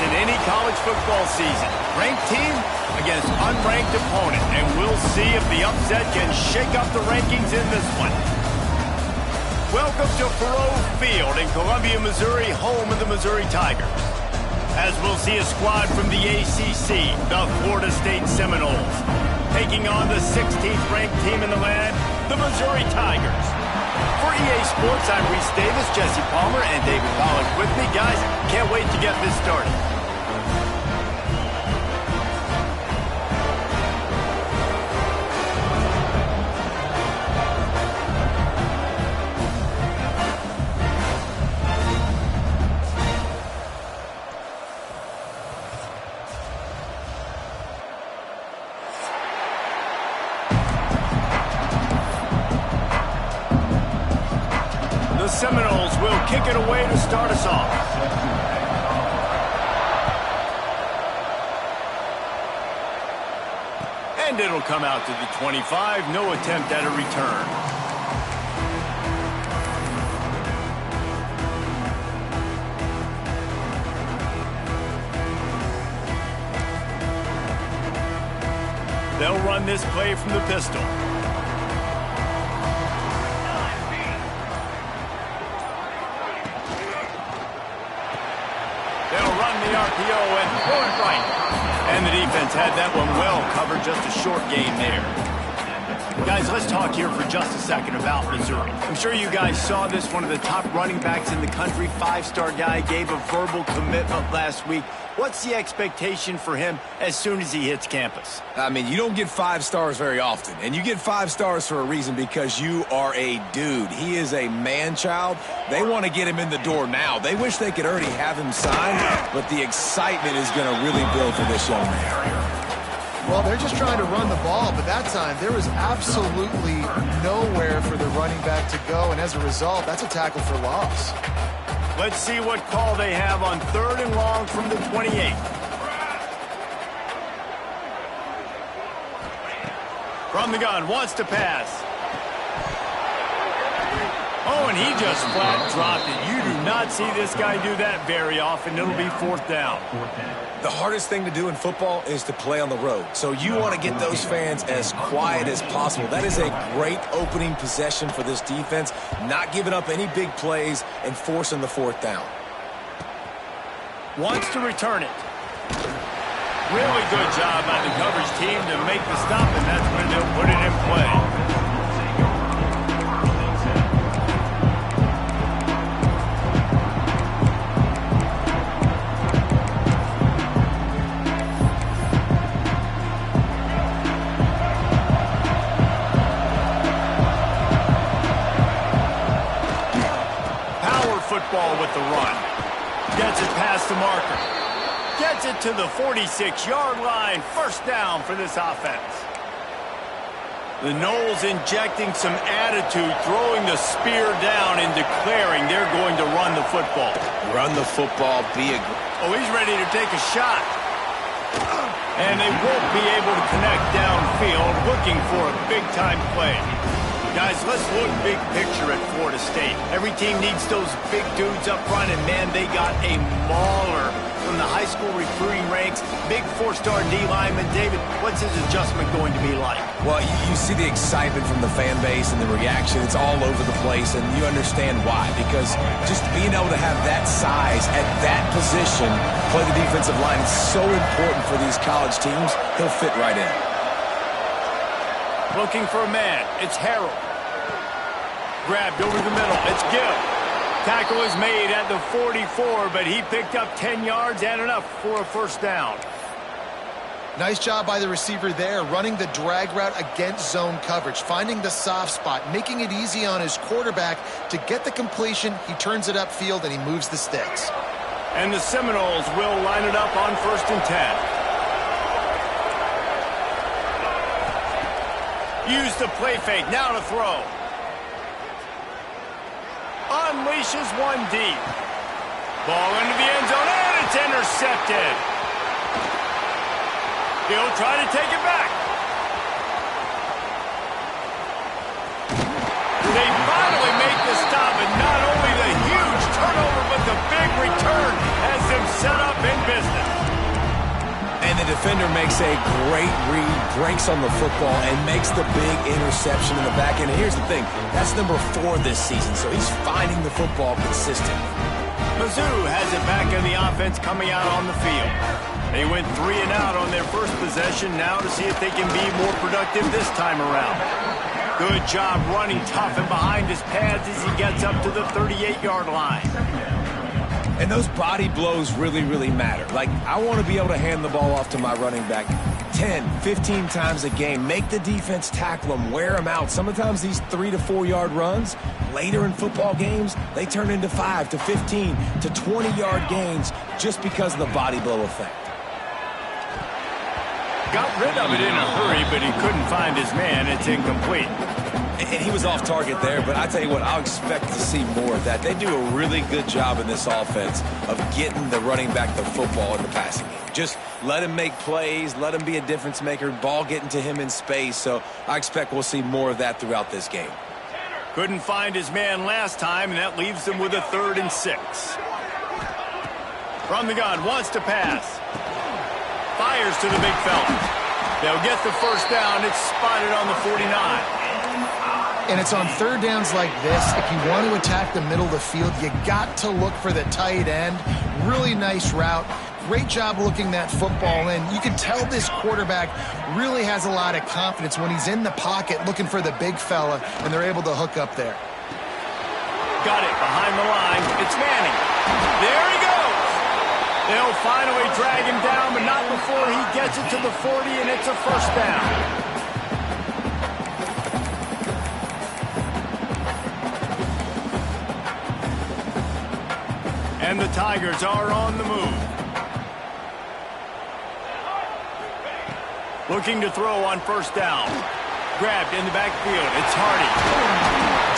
in any college football season. Ranked team against unranked opponent, and we'll see if the upset can shake up the rankings in this one. Welcome to Faurot Field in Columbia, Missouri, home of the Missouri Tigers. As we'll see a squad from the ACC, the Florida State Seminoles, taking on the 16th ranked team in the land, the Missouri Tigers. For EA Sports, I'm Reese Davis, Jesse Palmer, and David Pollack with me. Guys, can't wait to get this started. The Seminoles will kick it away to start us off. And it'll come out to the 25. No attempt at a return. They'll run this play from the pistol. The RPO and throw it right. And the defense had that one well covered, just a short gain there. Guys, let's talk here for just a second about Missouri. I'm sure you guys saw this. One of the top running backs in the country, five-star guy, gave a verbal commitment last week. What's the expectation for him as soon as he hits campus? I mean, you don't get 5 stars very often, and you get 5 stars for a reason, because you are a dude. He is a man-child. They want to get him in the door now. They wish they could already have him signed, but the excitement is going to really build for this young man. Well, they're just trying to run the ball, but that time there was absolutely nowhere for the running back to go, and as a result, that's a tackle for loss. Let's see what call they have on 3rd and long from the 28. From the gun, wants to pass. Oh, and he just flat dropped it. You do not see this guy do that very often. It'll be 4th down. The hardest thing to do in football is to play on the road. So you want to get those fans as quiet as possible. That is a great opening possession for this defense, not giving up any big plays and forcing the 4th down. Wants to return it. Really good job by the coverage team to make the stop, and that's when they'll put it in play. Football with the run. Gets it past the marker. Gets it to the 46-yard line. 1st down for this offense. The Noles injecting some attitude, throwing the spear down and declaring they're going to run the football. Run the football, be a... Oh, he's ready to take a shot. And they won't be able to connect downfield, looking for a big-time play. Guys, let's look big picture at Florida State. Every team needs those big dudes up front, and man, they got a mauler from the high school recruiting ranks. Big 4-star D lineman. David, what's his adjustment going to be like? Well, you see the excitement from the fan base and the reaction. It's all over the place, and you understand why. Because just being able to have that size at that position, play the defensive line, is so important for these college teams. He'll fit right in. Looking for a man. It's Harold. Grabbed over the middle. It's Gill. Tackle is made at the 44, but he picked up 10 yards and enough for a 1st down. Nice job by the receiver there, running the drag route against zone coverage, finding the soft spot, making it easy on his quarterback to get the completion. He turns it upfield, and he moves the sticks. And the Seminoles will line it up on 1st and 10. Use the play fake, now to throw. Unleashes one deep. Ball into the end zone, and it's intercepted. He'll try to take it back. They finally make the stop, and not only the huge turnover, but the big return has them set up in business. defender makes a great read, breaks on the football, and makes the big interception in the back end. And here's the thing, that's number 4 this season, so he's finding the football consistently. Mizzou has it back in the offense coming out on the field. They went 3 and out on their first possession, now to see if they can be more productive this time around. Good job running tough and behind his pads as he gets up to the 38-yard line. And those body blows really, really matter. Like, I want to be able to hand the ball off to my running back 10, 15 times a game. Make the defense tackle them, wear them out. Sometimes these 3 to 4 yard runs, later in football games, they turn into 5 to 15 to 20-yard gains just because of the body blow effect. Got rid of it in a hurry, but he couldn't find his man. It's incomplete. And he was off target there, but I tell you what, I'll expect to see more of that. They do a really good job in this offense of getting the running back the football in the passing game. Just let him make plays, let him be a difference maker, ball getting to him in space. So I expect we'll see more of that throughout this game. Couldn't find his man last time, and that leaves them with a 3rd and 6. From the gun, wants to pass. Fires to the big fella. They'll get the first down. It's spotted on the 49. And it's on 3rd downs like this. If you want to attack the middle of the field, you got to look for the tight end. Really nice route. Great job looking that football in. You can tell this quarterback really has a lot of confidence when he's in the pocket looking for the big fella, and they're able to hook up there. Got it behind the line. It's Manning. There he goes. They'll finally drag him down, but not before he gets it to the 40, and it's a first down. And the Tigers are on the move. Looking to throw on first down. Grabbed in the backfield. It's Hardy.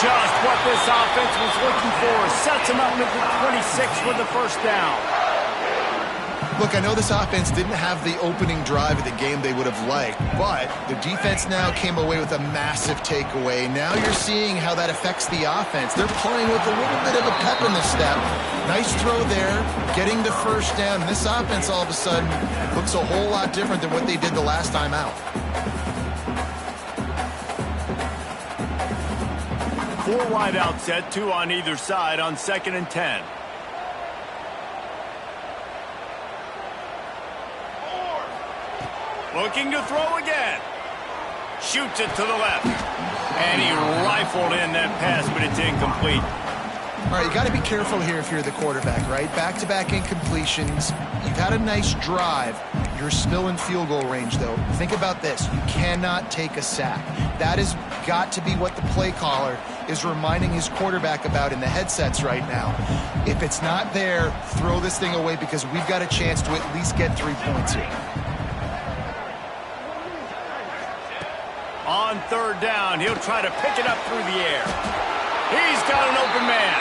Just what this offense was looking for. Sets him up at the 26 with the first down. Look, I know this offense didn't have the opening drive of the game they would have liked, but the defense now came away with a massive takeaway. Now you're seeing how that affects the offense. They're playing with a little bit of a pep in the step. Nice throw there, getting the first down. And this offense all of a sudden looks a whole lot different than what they did the last time out. 4 wide out set, 2 on either side on 2nd and 10. Looking to throw again. Shoots it to the left. And he rifled in that pass, but it's incomplete. All right, you got to be careful here if you're the quarterback, right? Back-to-back incompletions. You've had a nice drive. You're still in field goal range, though. Think about this. You cannot take a sack. That has got to be what the play caller is reminding his quarterback about in the headsets right now. If it's not there, throw this thing away because we've got a chance to at least get 3 points here. On 3rd down, he'll try to pick it up through the air. He's got an open man.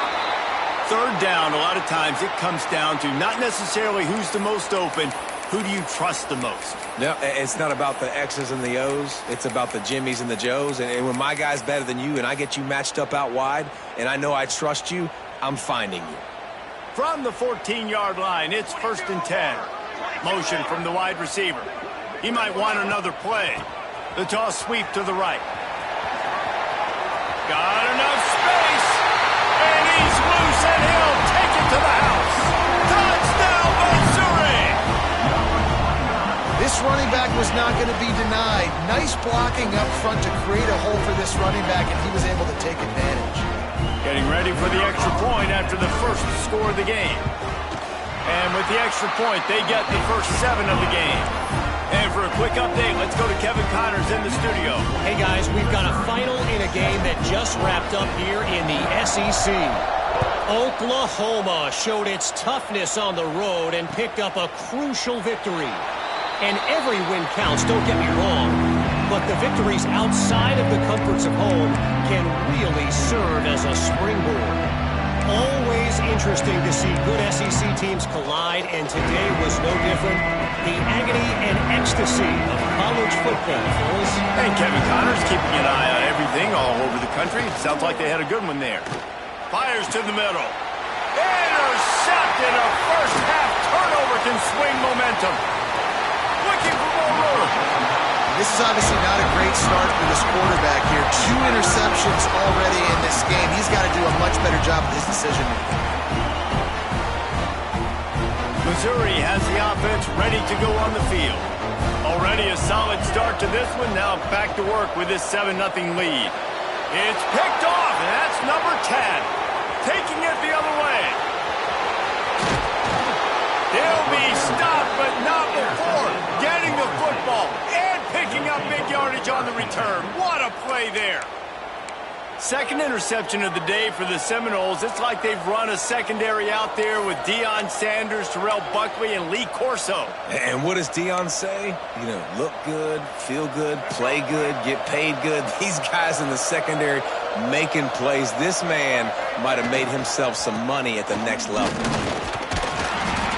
3rd down, a lot of times it comes down to not necessarily who's the most open, who do you trust the most? No, it's not about the X's and the O's. It's about the Jimmies and the Joes. And when my guy's better than you and I get you matched up out wide and I know I trust you, I'm finding you. From the 14-yard line, it's 1st and 10. Motion from the wide receiver. He might want another play. The toss sweep to the right. Got enough space. And he's loose, and he'll take it to the house. Touchdown, Missouri! This running back was not going to be denied. Nice blocking up front to create a hole for this running back, and he was able to take advantage. Getting ready for the extra point after the first score of the game. And with the extra point, they get the first 7 of the game. And for a quick update, let's go to Kevin Connors in the studio. Hey, guys, we've got a final in a game that just wrapped up here in the SEC. Oklahoma showed its toughness on the road and picked up a crucial victory. And every win counts, don't get me wrong, but the victories outside of the comforts of home can really serve as a springboard. Always interesting to see good SEC teams collide, and today was no different. The agony and ecstasy of college football, fellas. And Kevin Connors keeping an eye on everything all over the country. Sounds like they had a good one there. Fires to the middle. Intercepted. A first half turnover can swing momentum. Looking This is obviously not a great start for this quarterback here. 2 interceptions already in this game. He's got to do a much better job with his decision making. Missouri has the offense ready to go on the field. Already a solid start to this one. Now back to work with this 7-0 lead. It's picked off, and that's number 10. Taking it the other way. He'll be stopped, but not before getting the football and picking up big yardage on the return. What a play there. Second interception of the day for the Seminoles. It's like they've run a secondary out there with Deion Sanders, Terrell Buckley, and Lee Corso. And what does Deion say? You know, look good, feel good, play good, get paid good. These guys in the secondary making plays. This man might have made himself some money at the next level.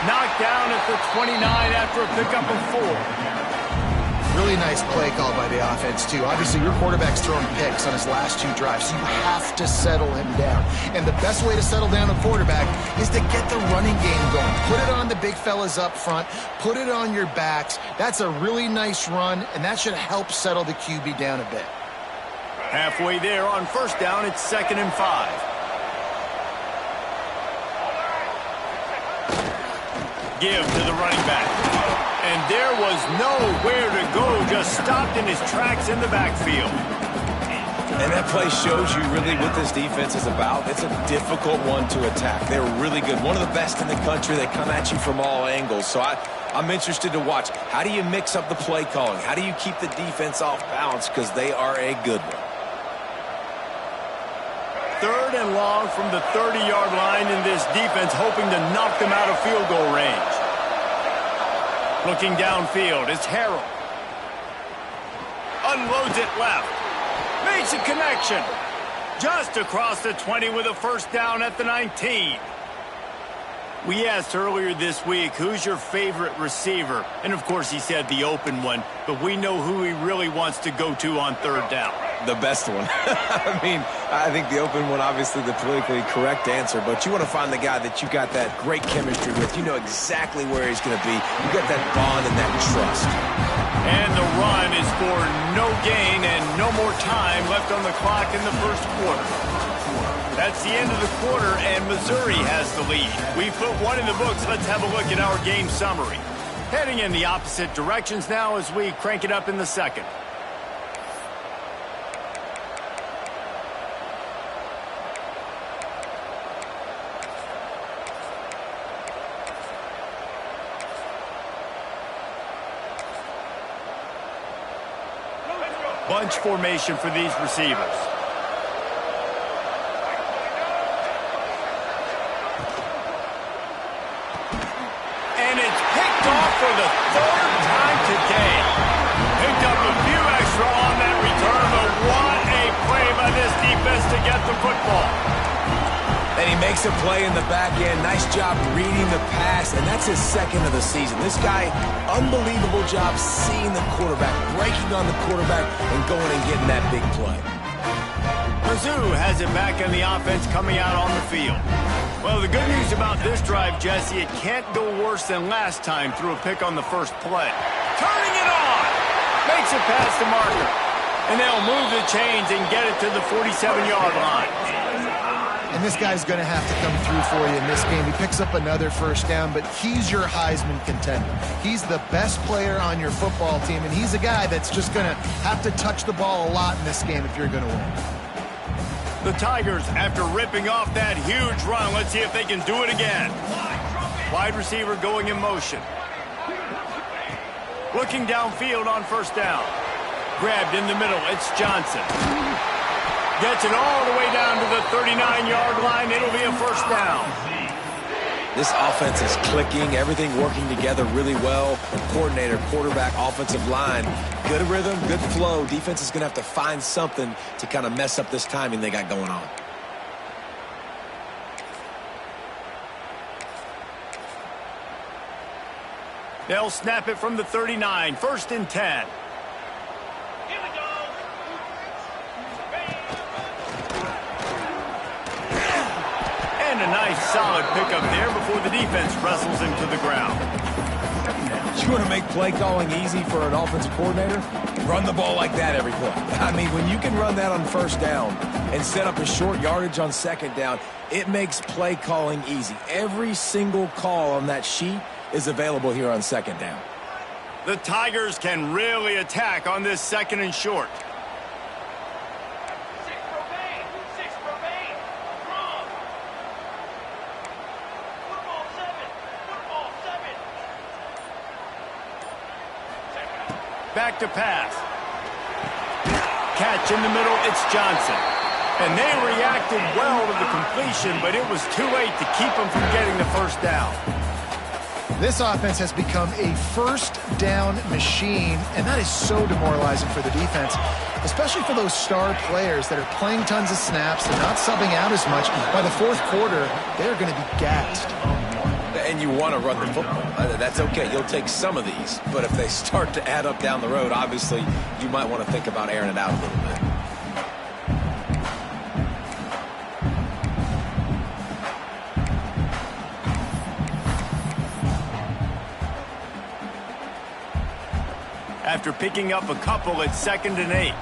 Knocked down at the 29 after a pickup of 4. Really nice play call by the offense, too. Obviously, your quarterback's throwing picks on his last 2 drives, so you have to settle him down. And the best way to settle down a quarterback is to get the running game going. Put it on the big fellas up front. Put it on your backs. That's a really nice run, and that should help settle the QB down a bit. Halfway there on first down, it's 2nd and 5. Give to the running back. And there was nowhere to go, just stopped in his tracks in the backfield. And that play shows you really what this defense is about. It's a difficult one to attack. They're really good. One of the best in the country. They come at you from all angles. So I'm interested to watch. How do you mix up the play calling? How do you keep the defense off balance? Because they are a good one. 3rd and long from the 30-yard line in this defense, hoping to knock them out of field goal range. Looking downfield, it's Harrell. Unloads it left. Makes a connection. Just across the 20 with a first down at the 19. We asked earlier this week, who's your favorite receiver? And, of course, he said the open one. But we know who he really wants to go to on 3rd down. The best one. I mean, I think the open one, obviously the politically correct answer, but you want to find the guy that you got that great chemistry with. You know exactly where he's going to be. You got that bond and that trust. And the run is for no gain and no more time left on the clock in the first quarter. That's the end of the quarter, and Missouri has the lead. We've put one in the books. Let's have a look at our game summary. Heading in the opposite directions now as we crank it up in the second. Bunch formation for these receivers. And it's picked off for the 3rd time today. Picked up a few extra on that return, but what a play by this defense to get the football. And he makes a play in the back end. Nice job reading the pass, and that's his 2nd of the season. This guy, unbelievable job seeing the quarterback, breaking on the quarterback, and going and getting that big play. Mizzou has it back in the offense coming out on the field. Well, the good news about this drive, Jesse, it can't go worse than last time through a pick on the first play. Turning it on! Makes it past the marker. And they'll move the chains and get it to the 47-yard line. And this guy's going to have to come through for you in this game. He picks up another first down, but he's your Heisman contender. He's the best player on your football team, and he's a guy that's just going to have to touch the ball a lot in this game if you're going to win. The Tigers, after ripping off that huge run, let's see if they can do it again. Wide receiver going in motion. Looking downfield on first down. Grabbed in the middle, it's Johnson. Gets it all the way down to the 39-yard line. It'll be a first down. This offense is clicking, everything working together really well. The coordinator, quarterback, offensive line, good rhythm, good flow. Defense is going to have to find something to kind of mess up this timing they got going on. They'll snap it from the 39, 1st and 10. A nice solid pickup there before the defense wrestles him to the ground. You want to make play calling easy for an offensive coordinator? Run the ball like that every play. I mean, when you can run that on first down and set up a short yardage on second down, it makes play calling easy. Every single call on that sheet is available here on second down. The Tigers can really attack on this second and short. Back to pass. Catch in the middle, it's Johnson. And they reacted well to the completion, but it was too late to keep them from getting the first down. This offense has become a first down machine, and that is so demoralizing for the defense, especially for those star players that are playing tons of snaps. They're not subbing out as much. By the fourth quarter, they're going to be gassed. And you want to run the football. That's okay. You'll take some of these. But if they start to add up down the road, obviously, you might want to think about airing it out a little bit. After picking up a couple at 2nd and 8.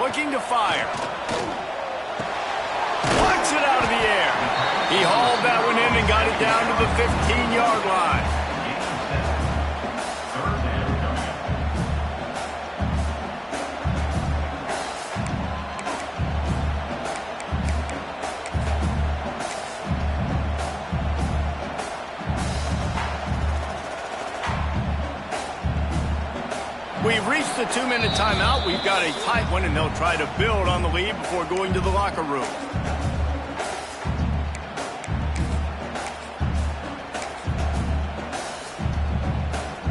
Looking to fire. Blocks it out of the air. He hauled that one in and got it down to the 15-yard line. We've reached the 2-minute timeout. We've got a tight one, and they'll try to build on the lead before going to the locker room.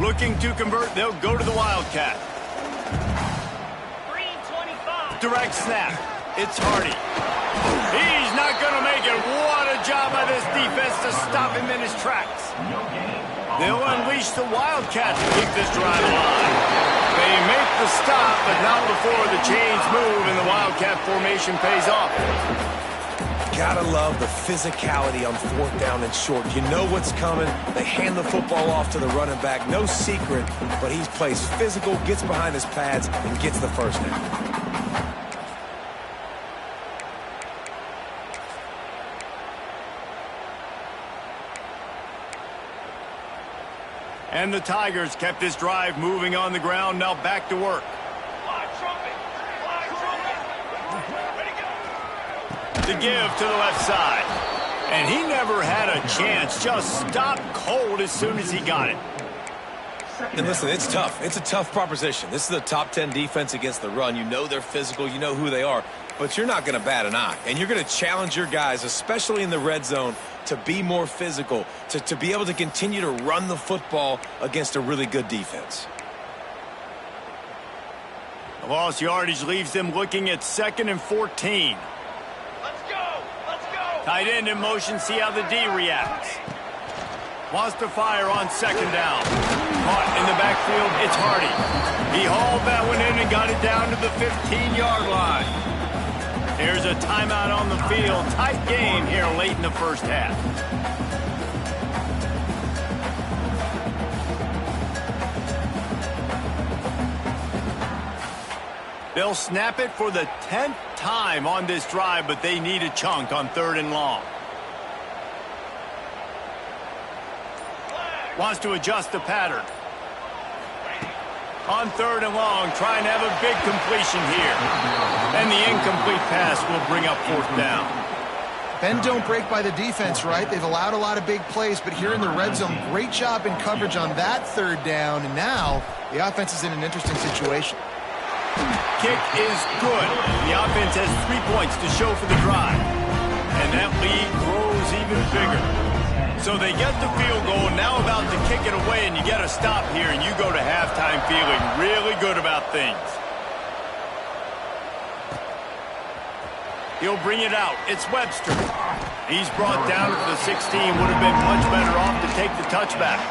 Looking to convert, they'll go to the Wildcat. Green 25. Direct snap. It's Hardy. He's not going to make it. What a job by this defense to stop him in his tracks. They'll unleash the Wildcat to keep this drive alive. They make the stop, but not before the chains move and the Wildcat formation pays off. Gotta love the physicality on 4th down and short. You know what's coming. They hand the football off to the running back. No secret, but he plays physical, gets behind his pads, and gets the first down. And the Tigers kept this drive moving on the ground. Now back to work. To give to the left side. And he never had a chance. Just stopped cold as soon as he got it. And listen, it's tough. It's a tough proposition. This is a top 10 defense against the run. You know they're physical. You know who they are. But you're not going to bat an eye. And you're going to challenge your guys, especially in the red zone, to be more physical, to be able to continue to run the football against a really good defense. The lost yardage leaves them looking at 2nd and 14. Let's go! Let's go! Tight end in motion, see how the D reacts. Wants to fire on 2nd down. Caught in the backfield, it's Hardy. He hauled that one in and got it down to the 15-yard line. There's a timeout on the field. Tight game here late in the first half. They'll snap it for the 10th time on this drive, but they need a chunk on 3rd and long. Wants to adjust the pattern. On 3rd and long, trying to have a big completion here. And the incomplete pass will bring up 4th down. Bend don't break by the defense, right? They've allowed a lot of big plays, but here in the red zone, great job in coverage on that 3rd down. And now the offense is in an interesting situation. Kick is good. The offense has 3 points to show for the drive. And that lead grows even bigger. So they get the field goal, now about to kick it away, and you get a stop here, and you go to halftime feeling really good about things. He'll bring it out. It's Webster. He's brought down to the 16. Would have been much better off to take the touchback.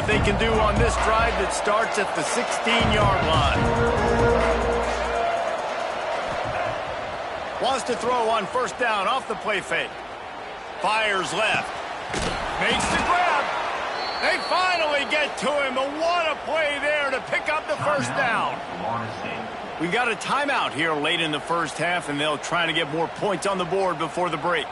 what they can do on this drive that starts at the 16-yard line. Wants to throw on first down off the play fake. Fires left. Makes the grab. They finally get to him. But what a play there to pick up the first down. We got a timeout here late in the first half, and they'll try to get more points on the board before the break.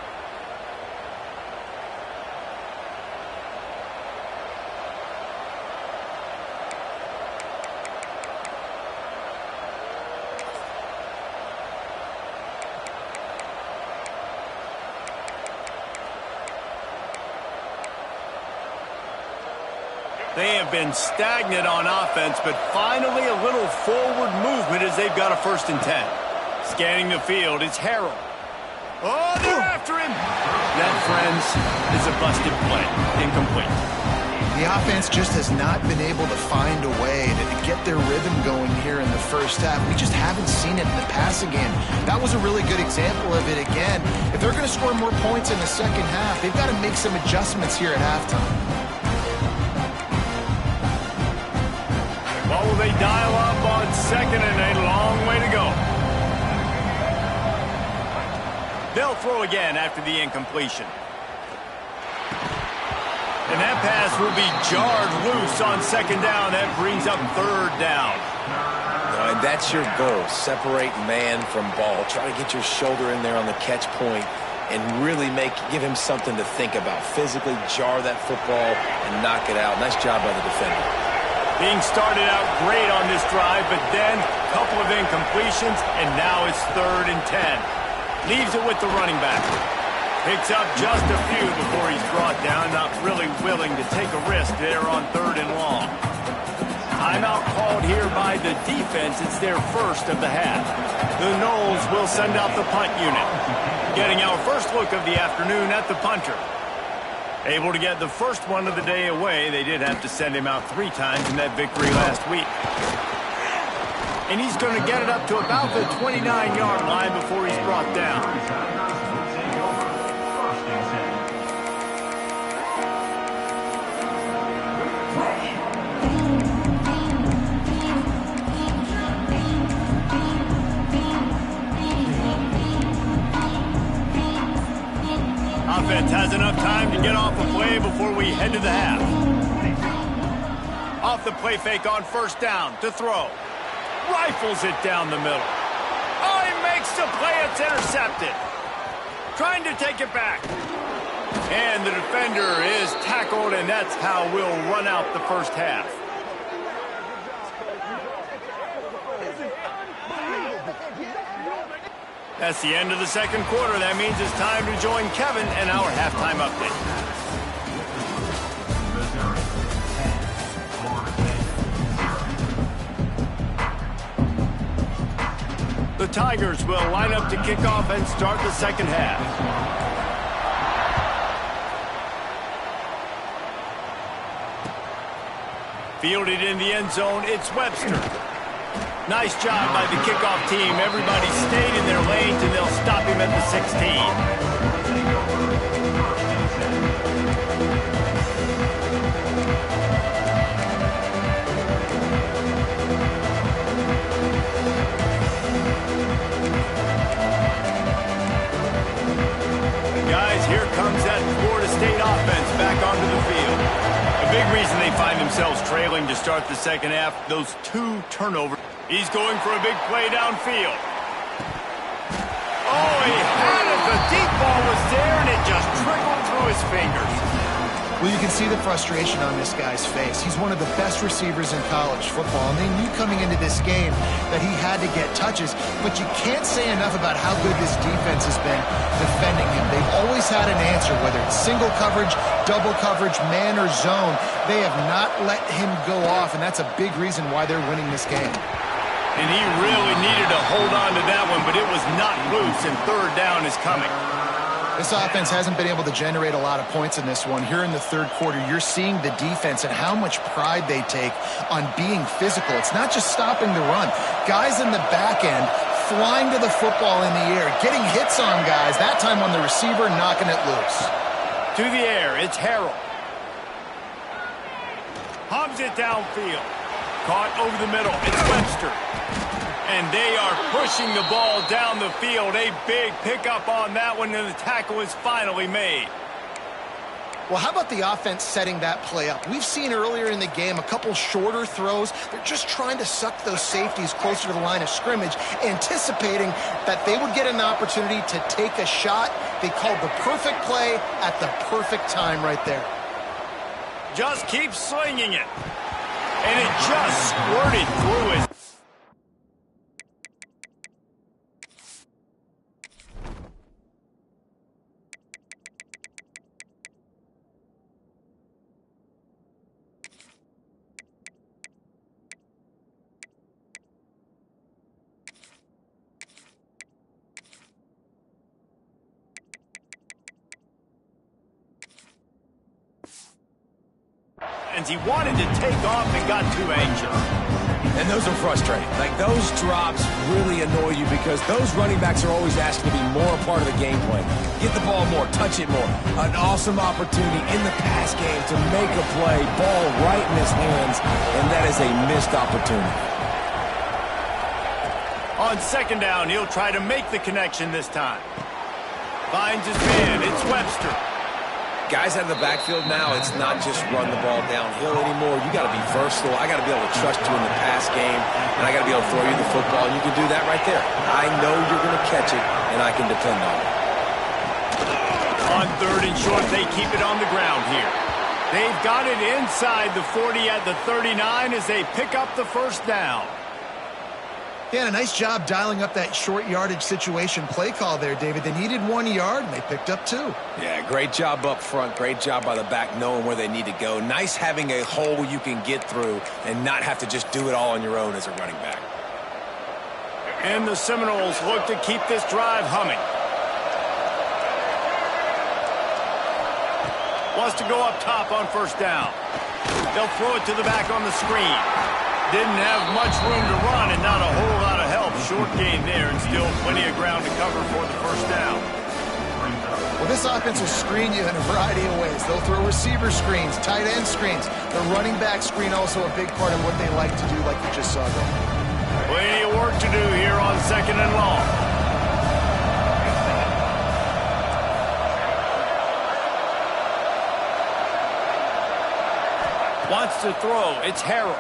They have been stagnant on offense, but finally a little forward movement as they've got a 1st and 10. Scanning the field, it's Harrell. Oh, they're after him. That, friends, is a busted play. Incomplete. The offense just has not been able to find a way to get their rhythm going here in the first half. We just haven't seen it in the passing game. That was a really good example of it again. If they're going to score more points in the second half, they've got to make some adjustments here at halftime. What will they dial up on second, and a long way to go. They'll throw again after the incompletion. And that pass will be jarred loose on second down. That brings up 3rd down. And that's your goal. Separate man from ball. Try to get your shoulder in there on the catch point and really give him something to think about. Physically jar that football and knock it out. Nice job by the defender. Being started out great on this drive, but then a couple of incompletions, and now it's 3rd and 10. Leaves it with the running back. Picks up just a few before he's brought down, not really willing to take a risk there on 3rd and long. Timeout called here by the defense. It's their first of the half. The Noles will send out the punt unit. Getting our first look of the afternoon at the punter. Able to get the first one of the day away. They did have to send him out 3 times in that victory last week. And he's going to get it up to about the 29-yard line before he's brought down. Offense has enough time to get off a play before we head to the half. Off the play fake on first down to throw. Rifles it down the middle. Oh, he makes the play. It's intercepted. Trying to take it back. And the defender is tackled, and that's how we'll run out the first half. That's the end of the second quarter. That means it's time to join Kevin and our halftime update. The Tigers will line up to kick off and start the second half. Fielded in the end zone, it's Webster. Nice job by the kickoff team. Everybody stayed in their lanes, and they'll stop him at the 16. Guys, here comes that Florida State offense back onto the field. A big reason they find themselves trailing to start the second half, those 2 turnovers. He's going for a big play downfield. Oh, he had it. The deep ball was there, and it just trickled through his fingers. Well, you can see the frustration on this guy's face. He's one of the best receivers in college football, and they knew coming into this game that he had to get touches, but you can't say enough about how good this defense has been defending him. They've always had an answer, whether it's single coverage, double coverage, man or zone. They have not let him go off, and that's a big reason why they're winning this game. And he really needed to hold on to that one, but it was not loose, and 3rd down is coming. This offense hasn't been able to generate a lot of points in this one. Here in the third quarter, you're seeing the defense and how much pride they take on being physical. It's not just stopping the run. Guys in the back end flying to the football in the air, getting hits on guys, that time on the receiver, knocking it loose. To the air, it's Harrell. Hums it downfield. Caught over the middle. It's Webster. And they are pushing the ball down the field. A big pickup on that one, and the tackle is finally made. Well, how about the offense setting that play up? We've seen earlier in the game a couple shorter throws. They're just trying to suck those safeties closer to the line of scrimmage, anticipating that they would get an opportunity to take a shot. They called the perfect play at the perfect time right there. Just keep slinging it. And it just squirted through it. He wanted to take off and got too anxious. And those are frustrating. Like, those drops really annoy you because those running backs are always asking to be more a part of the game plan. Get the ball more, touch it more. An awesome opportunity in the pass game to make a play, ball right in his hands, and that is a missed opportunity. On second down, he'll try to make the connection this time. Finds his man. It's Webster. Guys out of the backfield now, it's not just run the ball downhill anymore. You got to be versatile. I got to be able to trust you in the pass game, and I got to be able to throw you the football, and you can do that right there. I know you're going to catch it, and I can depend on it. On third and short, they keep it on the ground here. They've got it inside the 40 at the 39 as they pick up the first down. Yeah, a nice job dialing up that short yardage situation play call there, David. They needed 1 yard, and they picked up 2. Yeah, great job up front. Great job by the back knowing where they need to go. Nice having a hole you can get through and not have to just do it all on your own as a running back. And the Seminoles look to keep this drive humming. Wants to go up top on first down. They'll throw it to the back on the screen. Didn't have much room to run and not a whole lot of help. Short gain there and still plenty of ground to cover for the first down. Well, this offense will screen you in a variety of ways. They'll throw receiver screens, tight end screens. The running back screen also a big part of what they like to do, like you just saw there. Plenty of work to do here on second and long. Wants to throw. It's Harrell.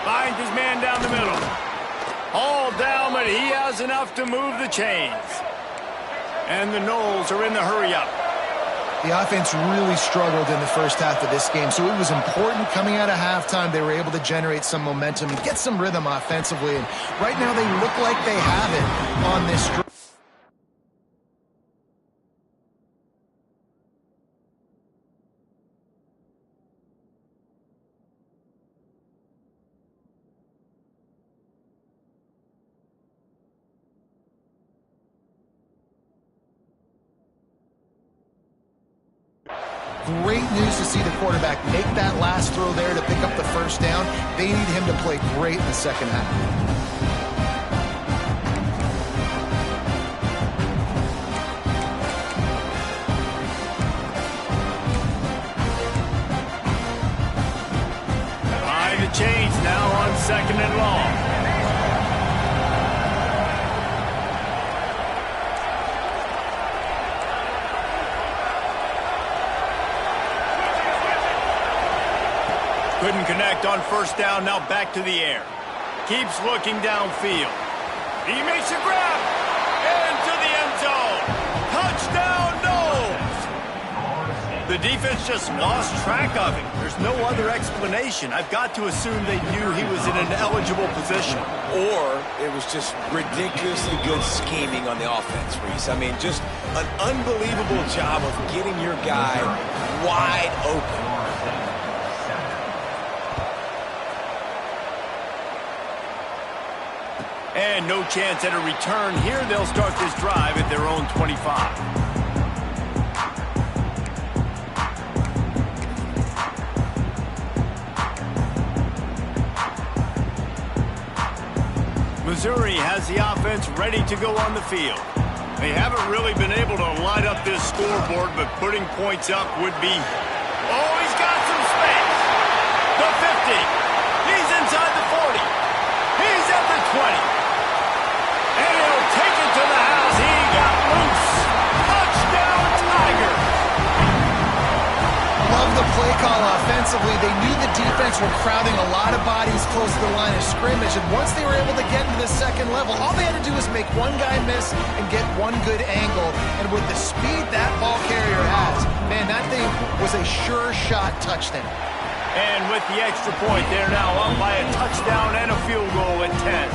Finds his man down the middle. All down, but he has enough to move the chains. And the Noles are in the hurry-up. The offense really struggled in the first half of this game, so it was important coming out of halftime. They were able to generate some momentum and get some rhythm offensively. And right now they look like they have it on this drive. Great news to see the quarterback make that last throw there to pick up the first down. They need him to play great in the second half. Behind the chains now on second and long. Couldn't connect on first down, now back to the air. Keeps looking downfield. He makes a grab. Into the end zone. Touchdown, Noles! The defense just lost track of him. There's no other explanation. I've got to assume they knew he was in an eligible position. Or it was just ridiculously good scheming on the offense, Reese. I mean, just an unbelievable job of getting your guy wide open. And no chance at a return here. They'll start this drive at their own 25. Missouri has the offense ready to go on the field. They haven't really been able to light up this scoreboard, but putting points up would be... Oh, he's got some space! 50. He's inside the 40. He's at the 20. And he'll take it to the house. He got loose. Touchdown, Tiger. Love the play call offensively. They knew the defense were crowding a lot of bodies close to the line of scrimmage, and once they were able to get into the second level, all they had to do was make one guy miss and get one good angle. And with the speed that ball carrier has, man, that thing was a sure shot touchdown. And with the extra point, they're now up by a touchdown and a field goal at 10.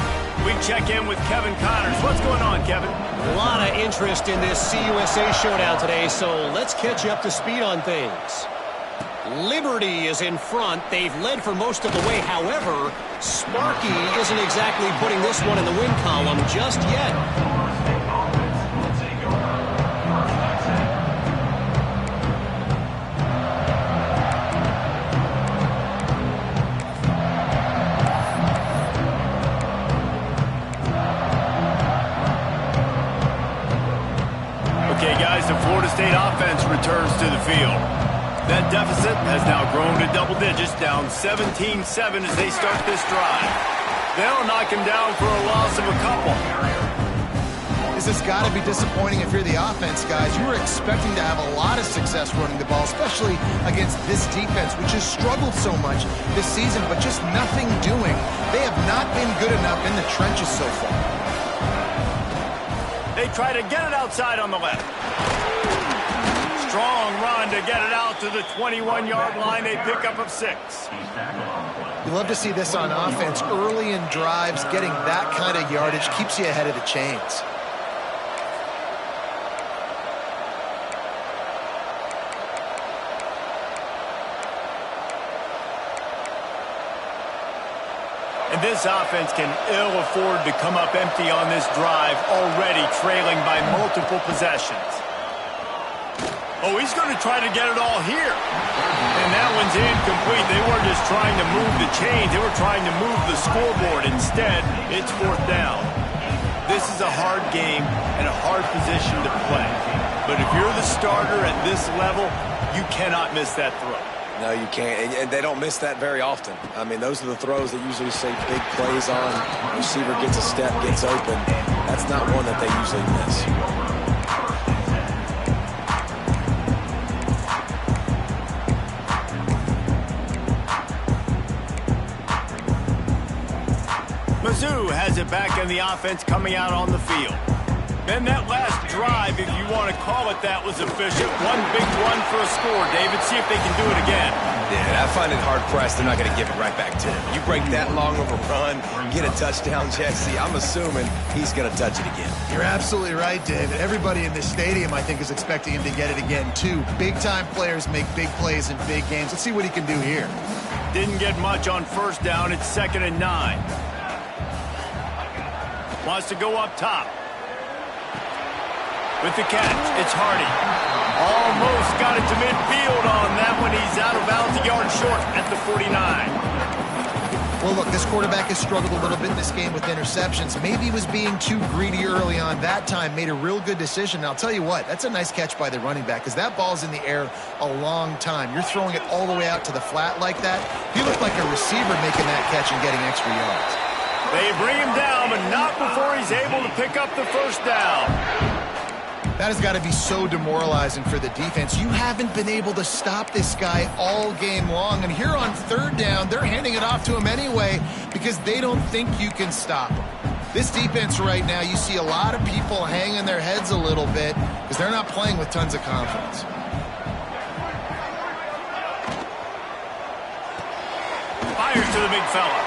We check in with Kevin Connors. What's going on, Kevin? A lot of interest in this CUSA showdown today, so let's catch you up to speed on things. Liberty is in front. They've led for most of the way. However, Sparky isn't exactly putting this one in the win column just yet. Okay, guys, the Florida State offense returns to the field. That deficit has now grown to double digits, down 17-7 as they start this drive. They'll knock him down for a loss of a couple. This has got to be disappointing if you're the offense, guys. You were expecting to have a lot of success running the ball, especially against this defense, which has struggled so much this season, but just nothing doing. They have not been good enough in the trenches so far. They try to get it outside on the left. Strong run to get it out to the 21-yard line. They pick up of 6. You love to see this on offense. Early in drives, getting that kind of yardage keeps you ahead of the chains. And this offense can ill afford to come up empty on this drive, already trailing by multiple possessions. Oh, he's going to try to get it all here. And that one's incomplete. They weren't just trying to move the chains. They were trying to move the scoreboard. Instead, it's 4th down. This is a hard game and a hard position to play. But if you're the starter at this level, you cannot miss that throw. No, you can't, and they don't miss that very often. I mean, those are the throws that usually say big plays on. Receiver gets a step, gets open. That's not one that they usually miss. Mizzou has it back in the offense coming out on the field. Then that last drive, if you want to call it that, was efficient. One big run for a score, David. See if they can do it again. Yeah, I find it hard-pressed. They're not going to give it right back to him. You break that long of a run, get a touchdown, Jesse, I'm assuming he's going to touch it again. You're absolutely right, David. Everybody in this stadium, I think, is expecting him to get it again, too. Big-time players make big plays in big games. Let's see what he can do here. Didn't get much on 1st down. It's 2nd and 9. Wants to go up top. With the catch, it's Hardy. Almost got it to midfield on that one. He's out of bounds, a yard short at the 49. Well, look, this quarterback has struggled a little bit in this game with interceptions. Maybe he was being too greedy early on. That time made a real good decision. And I'll tell you what, that's a nice catch by the running back because that ball's in the air a long time. You're throwing it all the way out to the flat like that. He looked like a receiver making that catch and getting extra yards. They bring him down, but not before he's able to pick up the 1st down. That has got to be so demoralizing for the defense. You haven't been able to stop this guy all game long. And here on 3rd down, they're handing it off to him anyway because they don't think you can stop him. This defense right now, you see a lot of people hanging their heads a little bit because they're not playing with tons of confidence. Fires to the big fella.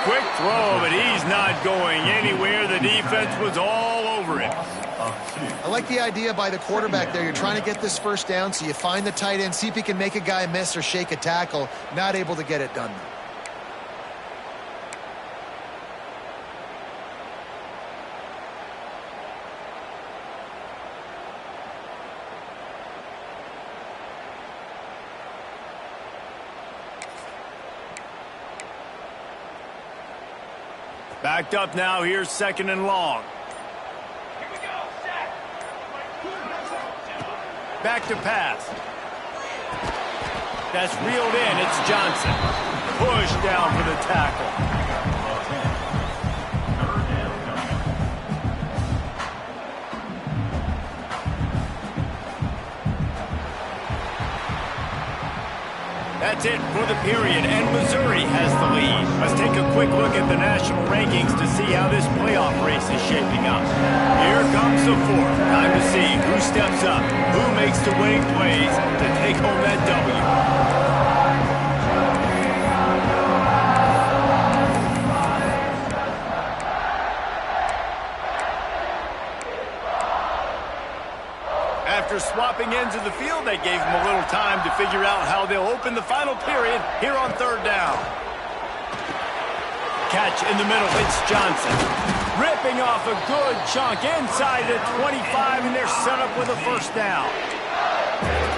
Quick throw, but he's not going anywhere. The defense was all over him. I like the idea by the quarterback there. You're trying to get this 1st down, so you find the tight end, see if he can make a guy miss or shake a tackle. Not able to get it done, though. Backed up now. Here's 2nd and long. Back to pass. That's reeled in. It's Johnson. Pushed down for the tackle. That's it for the period, and Missouri has the lead. Let's take a quick look at the national rankings to see how this playoff race is shaping up. Here comes the fourth. Time to see who steps up, who makes the winning plays to take home that W. After swapping ends of the field, they gave them a little time to figure out how they'll open the final period here on third down. Catch in the middle, it's Johnson. Ripping off a good chunk inside the 25, and they're set up with a first down.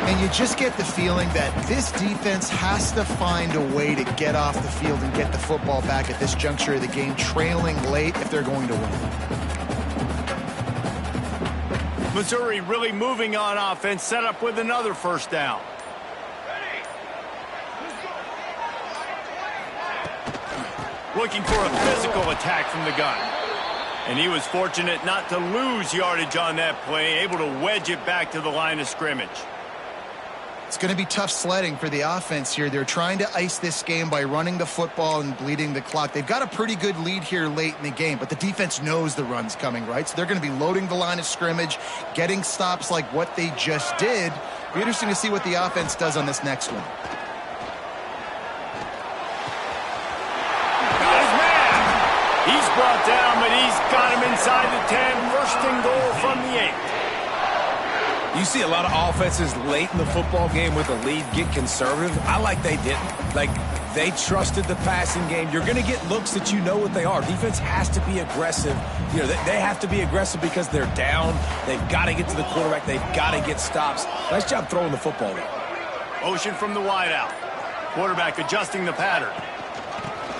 And you just get the feeling that this defense has to find a way to get off the field and get the football back at this juncture of the game, trailing late if they're going to win. Missouri really moving on offense, set up with another first down. Looking for a physical attack from the gun. And he was fortunate not to lose yardage on that play, able to wedge it back to the line of scrimmage. It's going to be tough sledding for the offense here. They're trying to ice this game by running the football and bleeding the clock. They've got a pretty good lead here late in the game, but the defense knows the run's coming, right? So they're going to be loading the line of scrimmage, getting stops like what they just did. It'll be interesting to see what the offense does on this next one. Got his man. He's brought down, but he's got him inside the 10. First and goal from the 8. You see a lot of offenses late in the football game with a lead get conservative. I like they didn't. Like, they trusted the passing game. You're going to get looks that you know what they are. Defense has to be aggressive. You know, they have to be aggressive because they're down. They've got to get to the quarterback. They've got to get stops. Nice job throwing the football there. Motion from the wideout. Quarterback adjusting the pattern.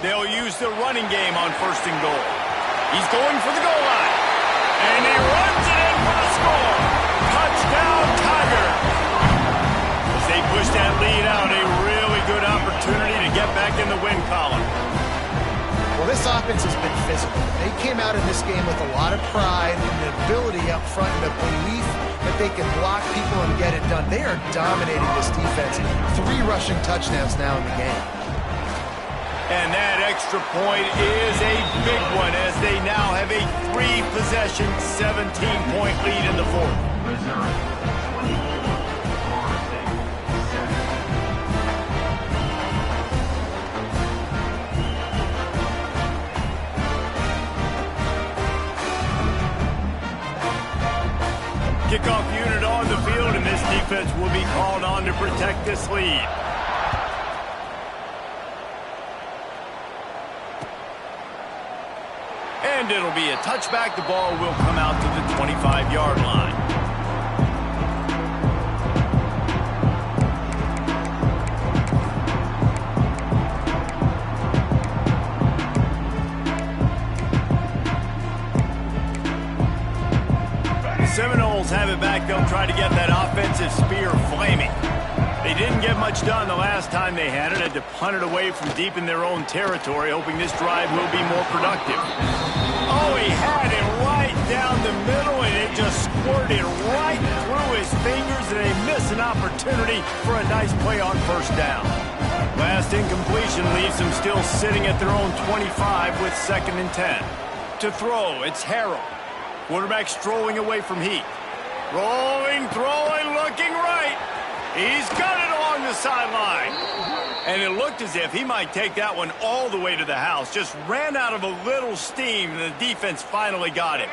They'll use the running game on first and goal. He's going for the goal line. And he runs it in for the score. Touchdown, Tiger. As they push that lead out, a really good opportunity to get back in the win column. Well, this offense has been physical. They came out in this game with a lot of pride and the ability up front and the belief that they can block people and get it done. They are dominating this defense. 3 rushing touchdowns now in the game. And that extra point is a big one as they now have a 3-possession, 17-point lead in the fourth. Kickoff unit on the field, and this defense will be called on to protect this lead. And it'll be a touchback. The ball will come out to the 25-yard line. The Seminoles have it back. They'll try to get that offensive spear flaming. They didn't get much done the last time they had it. Had to punt it away from deep in their own territory, hoping this drive will be more productive. Oh, he had it right down the middle, and it just squirted right through his fingers, and they miss an opportunity for a nice play on first down. Last incompletion leaves them still sitting at their own 25 with 2nd and 10. To throw, it's Harrell. Quarterback strolling away from Heath. Rolling, throwing, looking right. He's got it along the sideline. And it looked as if he might take that one all the way to the house. Just ran out of a little steam, and the defense finally got him.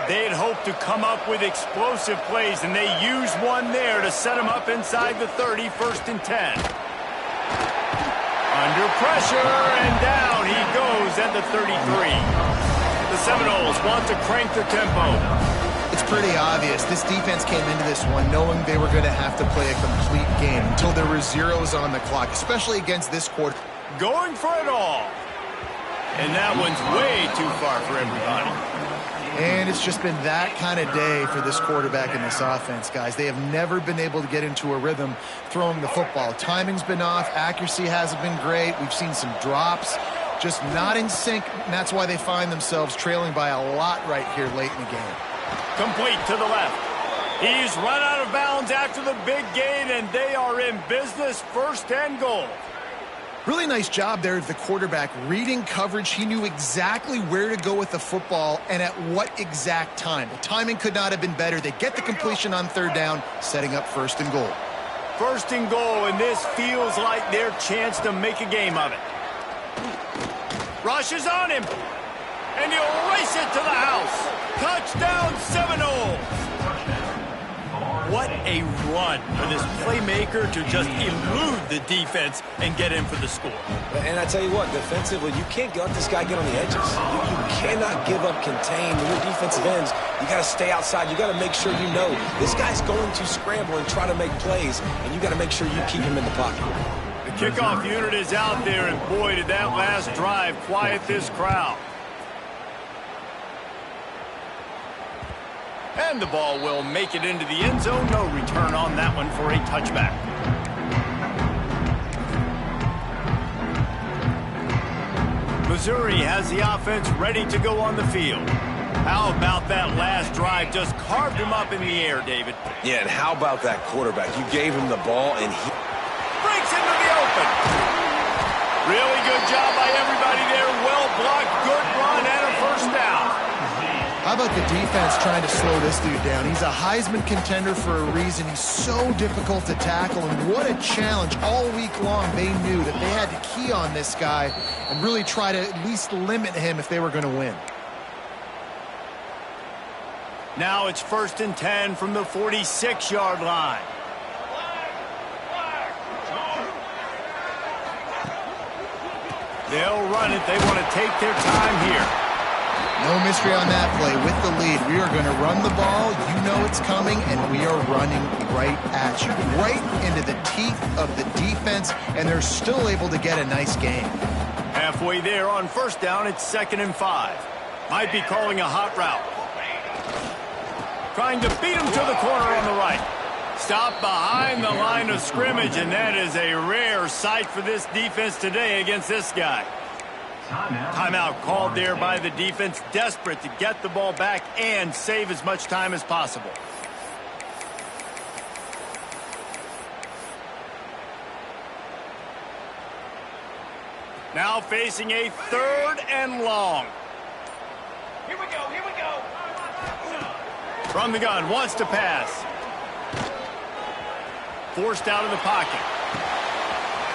They had hoped to come up with explosive plays, and they used one there to set him up inside the 30, 1st and 10. Under pressure, and down he goes at the 33. The Seminoles want to crank the tempo. It's pretty obvious. This defense came into this one knowing they were going to have to play a complete game until there were zeros on the clock, especially against this quarter. Going for it all. And that one's way too far for everybody. And it's just been that kind of day for this quarterback in this offense, guys. They have never been able to get into a rhythm throwing the football. Timing's been off. Accuracy hasn't been great. We've seen some drops. Just not in sync, and that's why they find themselves trailing by a lot right here late in the game. Complete to the left. He's run out of bounds after the big gain, and they are in business, 1st and goal. Really nice job there of the quarterback reading coverage. He knew exactly where to go with the football and at what exact time. The timing could not have been better. They get the completion on 3rd down, setting up 1st and goal. 1st and goal, and this feels like their chance to make a game of it. Rushes on him, and he'll race it to the house. Touchdown, Seminoles. What a run for this playmaker to just elude the defense and get in for the score. And I tell you what, defensively, you can't let this guy get on the edges. You cannot give up contain. When your defensive ends, you got to stay outside. You got to make sure you know this guy's going to scramble and try to make plays, and you got to make sure you keep him in the pocket. The kickoff unit is out there, and boy, did that last drive quiet this crowd. And the ball will make it into the end zone. No return on that one for a touchback. Missouri has the offense ready to go on the field. How about that last drive? Just carved him up in the air, David. Yeah, and how about that quarterback? You gave him the ball, and he breaks into the open. Really good job by everybody there. Well blocked, good run, and a 1st down. How about the defense trying to slow this dude down? He's a Heisman contender for a reason. He's so difficult to tackle, and what a challenge. All week long, they knew that they had to key on this guy and really try to at least limit him if they were going to win. Now it's 1st and 10 from the 46-yard line. They'll run it. They want to take their time here. No mystery on that play. With the lead, we are going to run the ball. You know it's coming, and we are running right at you, right into the teeth of the defense, and they're still able to get a nice gain. Halfway there on 1st down, it's 2nd and 5. Might be calling a hot route. Trying to beat him to the corner on the right. Stop behind the line of scrimmage, and that is a rare sight for this defense today against this guy. Timeout called there by the defense, desperate to get the ball back and save as much time as possible. Now facing a 3rd and long. Here we go, here we go. From the gun, wants to pass. Forced out of the pocket.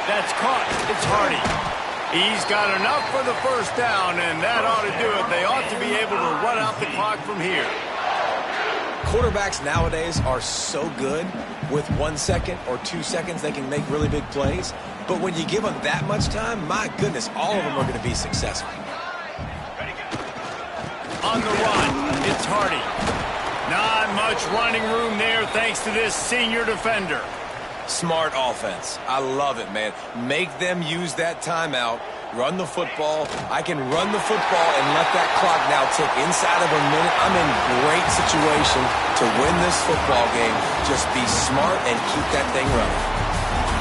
That's caught. It's Hardy. He's got enough for the 1st down, and that ought to do it. They ought to be able to run out the clock from here. Quarterbacks nowadays are so good. With 1 second or 2 seconds, they can make really big plays. But when you give them that much time, my goodness, all of them are going to be successful. On the run, it's Hardy. Not much running room there thanks to this senior defender. Smart offense. I love it, man. Make them use that timeout. Run the football. I can run the football and let that clock now tick inside of a minute. I'm in great situation to win this football game. Just be smart and keep that thing running.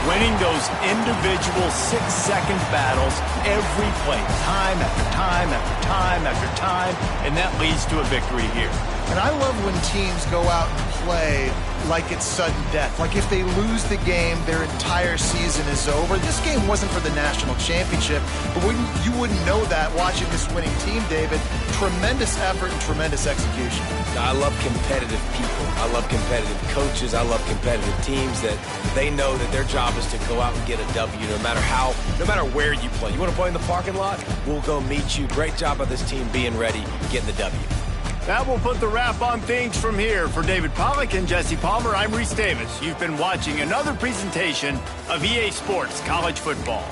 Winning those individual 6-second battles every play, time after time after time after time, and that leads to a victory here. And I love when teams go out and play like it's sudden death. Like if they lose the game, their entire season is over. This game wasn't for the national championship, but you wouldn't know that watching this winning team, David. Tremendous effort and tremendous execution. I love competitive people. I love competitive coaches. I love competitive teams that they know that their job is to go out and get a W no matter where you play. You want to play in the parking lot? We'll go meet you. Great job by this team being ready, getting the W. That will put the wrap on things from here. For David Pollack and Jesse Palmer, I'm Reese Davis. You've been watching another presentation of EA Sports College Football.